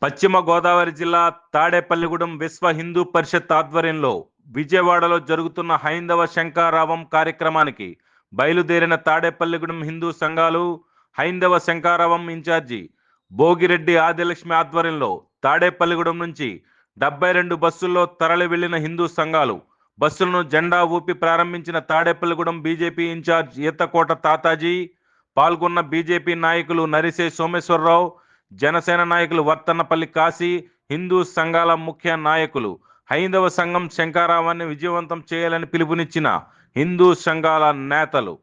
పశ్చిమ గోదావరి జిల్లా తాడేపల్లిగూడెం విశ్వ హిందూ పరిషత్ ఆధ్వర్యంలో విజయవాడలో జరుగుతున్న హైందవ శంఖారావం కార్యక్రమానికి బయలుదేరిన తాడేపల్లిగూడెం హిందూ సంఘాలు హైందవ శంఖారావం ఇన్ఛార్జి భోగిరెడ్డి ఆదిలక్ష్మి ఆధ్వర్యంలో తాడేపల్లిగూడెం నుంచి 72 బస్సుల్లో తరలి వెళ్లిన హిందూ సంఘాలు బస్సులను జెండా ఊపి ప్రారంభించిన తాడేపల్లిగూడెం బీజేపీ ఇన్ఛార్జ్ ఈతకోట తాతాజీ పాల్గొన్న బీజేపీ నాయకులు నరిసే సోమేశ్వరరావు, జనసేన నాయకులు వర్తన్నపల్లి కాశీ, హిందూ సంఘాల ముఖ్య నాయకులు హైందవ సంఘం శంఖారావాన్ని విజయవంతం చేయాలని పిలుపునిచ్చిన హిందూ సంఘాల నేతలు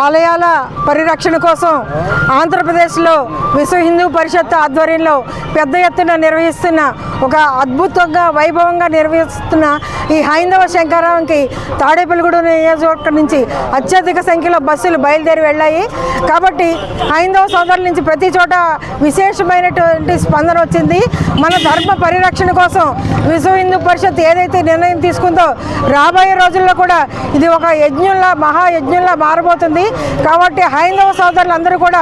ఆలయాల పరిరక్షణ కోసం ఆంధ్రప్రదేశ్లో విశ్వ హిందూ పరిషత్ ఆధ్వర్యంలో పెద్ద ఎత్తున నిర్వహిస్తున్న ఒక అద్భుతంగా వైభవంగా నిర్వహిస్తున్న ఈ హైందవ శంఖారావంకి తాడేపల్లిగూడెం నియోజకవర్గం నుంచి అత్యధిక సంఖ్యలో బస్సులు బయలుదేరి వెళ్ళాయి. కాబట్టి హైందవ సోదరుల నుంచి ప్రతి చోట విశేషమైనటువంటి స్పందన వచ్చింది. మన ధర్మ పరిరక్షణ కోసం విశ్వ హిందూ పరిషత్ ఏదైతే నిర్ణయం తీసుకుందో రాబోయే రోజుల్లో కూడా ఇది ఒక యజ్ఞంలా మహాయజ్ఞంలా మారబోతుంది. కాబట్టి హైందవ సోదరులందరూ కూడా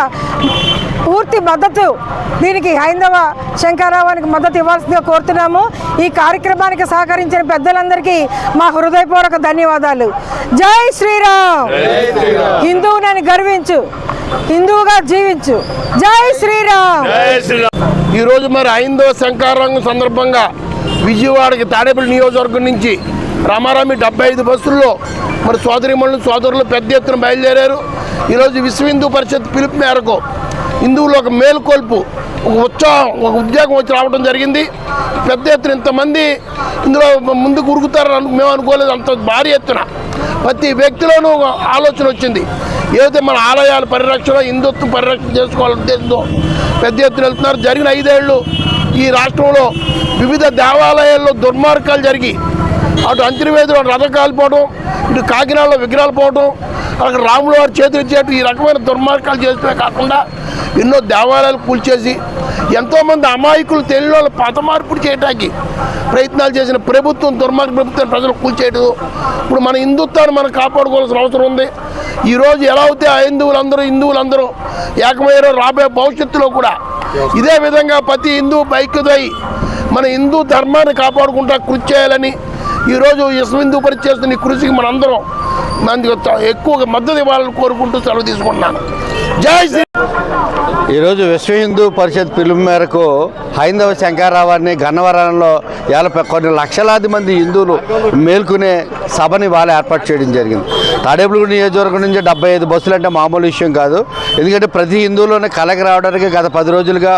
పూర్తి మద్దతు దీనికి హైందవ శంఖారావానికి మద్దతు ఇవ్వాల్సిందిగా కోరుతున్నాము. ఈ కార్యక్రమానికి సహకరించిన పెద్దలందరికీ మా హృదయపూర్వక ధన్యవాదాలు. జై శ్రీరామ్. హిందువునని గర్వించు, హిందువుగా జీవించు. జై శ్రీరామ్. ఈరోజు మరి హైందవ శంఖారావం సందర్భంగా విజయవాడకి తాడేపల్లి నియోజకవర్గం నుంచి రామారామి 75 బస్సుల్లో మరి సోదరులు పెద్ద ఎత్తున బయలుదేరారు. ఈరోజు విశ్వ హిందూ పరిషత్ పిలుపు మేరకు హిందువులు ఒక మేలుకొల్పు, ఒక ఉత్సాహం, ఒక ఉద్యోగం వచ్చి రావడం జరిగింది. పెద్ద ఎత్తున ఇంతమంది ఇందులో ముందుకు ఉరుకుతారని మేము అనుకోలేదు. అంత భారీ ఎత్తున ప్రతి వ్యక్తిలోనూ ఆలోచన వచ్చింది. ఏదైతే మన ఆలయాల పరిరక్షణ, హిందుత్వం పరిరక్షణ చేసుకోవాలని ఉద్దేశంతో పెద్ద ఎత్తున వెళ్తున్నారు. జరిగిన 5 ఏళ్ళు ఈ రాష్ట్రంలో వివిధ దేవాలయాల్లో దుర్మార్గాలు జరిగి అటు అంతర్వేదిలో రథం కాలిపోవడం, ఇటు కాకినాడలో విగ్రహాలు పోవడం, అక్కడ రాముల వారి చేతులు ఇచ్చేట్టు ఈ రకమైన దుర్మార్గాలు చేస్తూనే కాకుండా ఎన్నో దేవాలయాలు కూల్చేసి ఎంతోమంది అమాయకులు తెలియని వాళ్ళు పదమార్పుడు చేయడానికి ప్రయత్నాలు చేసిన ప్రభుత్వం, దుర్మార్గ ప్రభుత్వం ప్రజలు కూల్చేయడం. ఇప్పుడు మన హిందుత్వాన్ని మనం కాపాడుకోవాల్సిన అవసరం ఉంది. ఈరోజు ఎలా అయితే హిందువులందరూ ఏకమయ్యారో రాబోయే భవిష్యత్తులో కూడా ఇదే విధంగా ప్రతి హిందువు ఐక్యతై మన హిందూ ధర్మాన్ని కాపాడుకుంటా కృషి చేయాలని ఈరోజు విశ్వ హిందూ పరిషత్ చేస్తున్న ఈ కృషికి మనందరం ఎక్కువగా మద్దతు ఇవ్వాలని కోరుకుంటూ సెలవు తీసుకుంటున్నాను. జై శ్రీ. ఈరోజు విశ్వ హిందూ పరిషత్ పిలుపు మేరకు హైందవ శంఖారావాన్ని గన్నవరంలో కొన్ని లక్షలాది మంది హిందువులు మేల్కొనే సభని వాళ్ళు ఏర్పాటు చేయడం జరిగింది. తాడేపల్లిగూడెం నియోజకవర్గం నుంచి 75 బస్సులు అంటే మామూలు విషయం కాదు. ఎందుకంటే ప్రతి హిందువులోనే కలకి రావడానికి గత 10 రోజులుగా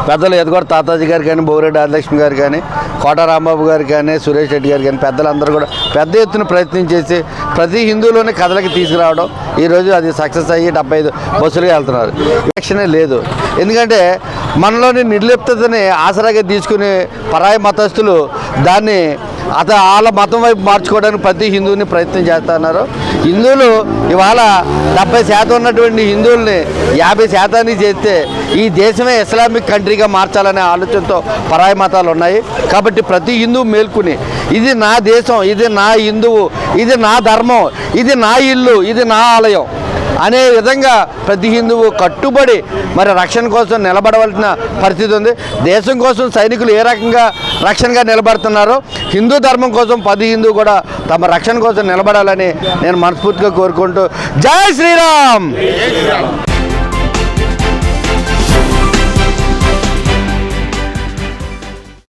పెద్దలు ఎదగోడు తాతాజీ గారు కానీ, భోగిరెడ్డి ఆదిలక్ష్మి గారు కానీ, కోట రాంబాబు గారు కానీ, సురేష్ రెడ్డి గారు కానీ పెద్దలందరూ కూడా పెద్ద ఎత్తున ప్రయత్నం చేసి ప్రతి హిందువులోనే కథలకి తీసుకురావడం ఈరోజు అది సక్సెస్ అయ్యి 75 బస్సులుగా వెళ్తున్నారు. ఎలక్షనే లేదు. ఎందుకంటే మనలోని నిర్లిప్తతని ఆసరాగా తీసుకుని పరాయి మతస్థులు దాన్ని వాళ్ళ మతం వైపు మార్చుకోవడానికి ప్రతి హిందువుని ప్రయత్నం చేస్తున్నారు. హిందువులు ఇవాళ 70% ఉన్నటువంటి హిందువుల్ని 50% చేస్తే ఈ దేశమే ఇస్లామిక్ కంట్రీగా మార్చాలనే ఆలోచనతో పరాయి మతాలు ఉన్నాయి. కాబట్టి ప్రతి హిందువు మేల్కొని ఇది నా దేశం, ఇది నా హిందువు, ఇది నా ధర్మం, ఇది నా ఇల్లు, ఇది నా ఆలయం అనే విధంగా ప్రతి హిందువు కట్టుబడి మరి రక్షణ కోసం నిలబడవలసిన పరిస్థితి ఉంది. దేశం కోసం సైనికులు ఏ రకంగా రక్షణగా నిలబడుతున్నారో హిందూ ధర్మం కోసం ప్రతి హిందువు కూడా తమ రక్షణ కోసం నిలబడాలని నేను మనస్ఫూర్తిగా కోరుకుంటూ జై శ్రీరామ్.